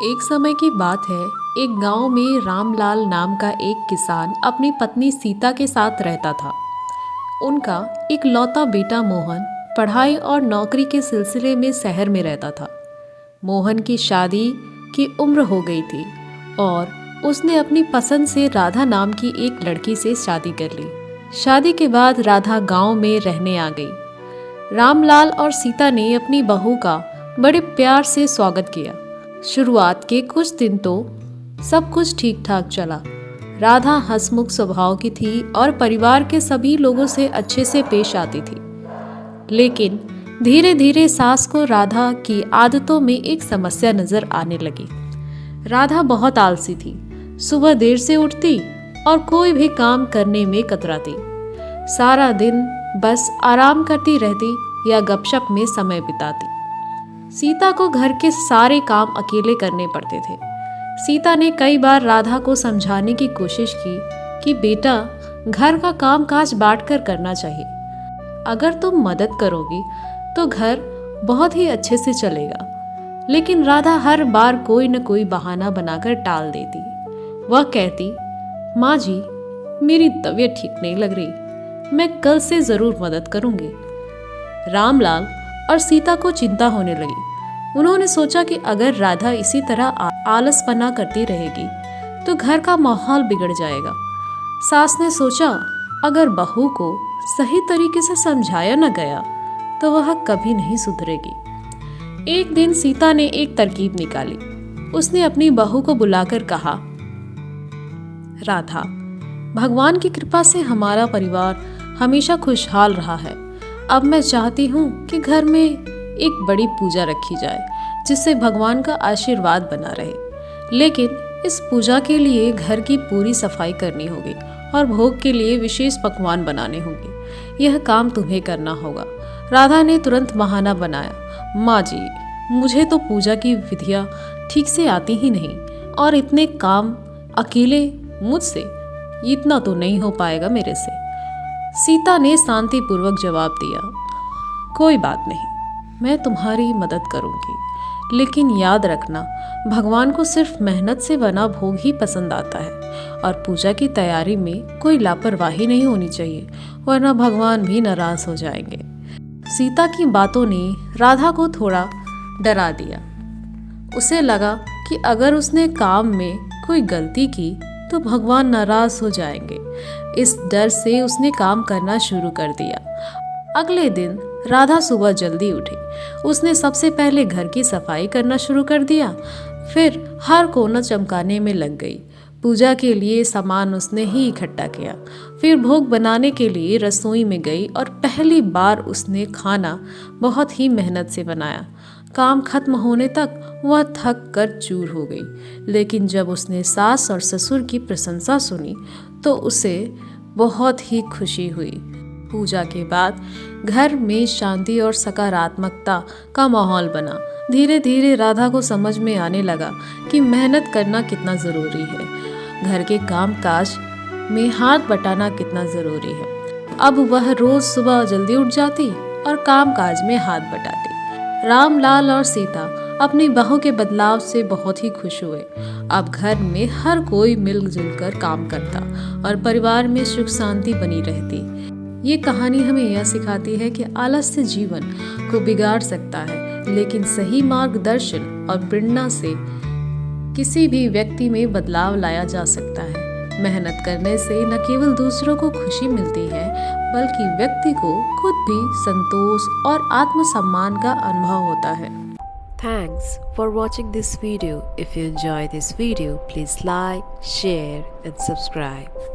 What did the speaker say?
एक समय की बात है। एक गांव में रामलाल नाम का एक किसान अपनी पत्नी सीता के साथ रहता था। उनका एक लौता बेटा मोहन पढ़ाई और नौकरी के सिलसिले में शहर में रहता था। मोहन की शादी की उम्र हो गई थी और उसने अपनी पसंद से राधा नाम की एक लड़की से शादी कर ली। शादी के बाद राधा गांव में रहने आ गई। रामलाल और सीता ने अपनी बहू का बड़े प्यार से स्वागत किया। शुरुआत के कुछ दिन तो सब कुछ ठीक ठाक चला। राधा हंसमुख स्वभाव की थी और परिवार के सभी लोगों से अच्छे से पेश आती थी। लेकिन धीरे धीरे सास को राधा की आदतों में एक समस्या नजर आने लगी। राधा बहुत आलसी थी। सुबह देर से उठती और कोई भी काम करने में कतराती। सारा दिन बस आराम करती रहती या गपशप में समय बिताती। सीता को घर के सारे काम अकेले करने पड़ते थे। सीता ने कई बार राधा को समझाने की कोशिश की कि बेटा, घर का काम काज बांटकर करना चाहिए। अगर तुम मदद करोगी तो घर बहुत ही अच्छे से चलेगा। लेकिन राधा हर बार कोई न कोई बहाना बनाकर टाल देती। वह कहती, माँ जी, मेरी तबीयत ठीक नहीं लग रही, मैं कल से जरूर मदद करूंगी। रामलाल और सीता को चिंता होने लगी। उन्होंने सोचा कि अगर राधा इसी तरह आलसपना करती रहेगी तो घर का माहौल बिगड़ जाएगा। सास ने सोचा, अगर बहू को सही तरीके से समझाया न गया तो वह कभी नहीं सुधरेगी। एक दिन सीता ने एक तरकीब निकाली। उसने अपनी बहू को बुलाकर कहा, राधा, भगवान की कृपा से हमारा परिवार हमेशा खुशहाल रहा है। अब मैं चाहती हूँ कि घर में एक बड़ी पूजा रखी जाए जिससे भगवान का आशीर्वाद बना रहे। लेकिन इस पूजा के लिए घर की पूरी सफाई करनी होगी और भोग के लिए विशेष पकवान बनाने होंगे। यह काम तुम्हें करना होगा। राधा ने तुरंत बहाना बनाया, माँ जी, मुझे तो पूजा की विधियाँ ठीक से आती ही नहीं और इतने काम अकेले मुझसे इतना तो नहीं हो पाएगा मेरे से। सीता ने शांतिपूर्वक जवाब दिया, कोई बात नहीं, मैं तुम्हारी मदद करूंगी, लेकिन याद रखना, भगवान को सिर्फ मेहनत से बना भोग ही पसंद आता है और पूजा की तैयारी में कोई लापरवाही नहीं होनी चाहिए, वरना भगवान भी नाराज हो जाएंगे। सीता की बातों ने राधा को थोड़ा डरा दिया। उसे लगा कि अगर उसने काम में कोई गलती की तो भगवान नाराज हो जाएंगे। इस डर से उसने काम करना शुरू कर दिया। अगले दिन राधा सुबह जल्दी उठी। उसने सबसे पहले घर की सफाई करना शुरू कर दिया, फिर हर कोना चमकाने में लग गई। पूजा के लिए सामान उसने ही इकट्ठा किया। फिर भोग बनाने के लिए रसोई में गई और पहली बार उसने खाना बहुत ही मेहनत से बनाया। काम खत्म होने तक वह थक कर चूर हो गई। लेकिन जब उसने सास और ससुर की प्रशंसा सुनी तो उसे बहुत ही खुशी हुई। पूजा के बाद घर में शांति और सकारात्मकता का माहौल बना। धीरे धीरे राधा को समझ में आने लगा कि मेहनत करना कितना ज़रूरी है, घर के काम काज में हाथ बटाना कितना ज़रूरी है। अब वह रोज़ सुबह जल्दी उठ जाती और काम काज में हाथ बटाती। रामलाल और सीता अपनी बहू के बदलाव से बहुत ही खुश हुए। अब घर में हर कोई मिलजुल कर काम करता और परिवार में सुख शांति बनी रहती। ये कहानी हमें यह सिखाती है कि आलस्य जीवन को बिगाड़ सकता है, लेकिन सही मार्गदर्शन और प्रेरणा से किसी भी व्यक्ति में बदलाव लाया जा सकता है। मेहनत करने से न केवल दूसरों को खुशी मिलती है, बल्कि व्यक्ति को खुद भी संतोष और आत्मसम्मान का अनुभव होता है। Thanks for watching this video. If you enjoy this video, please like, share and subscribe.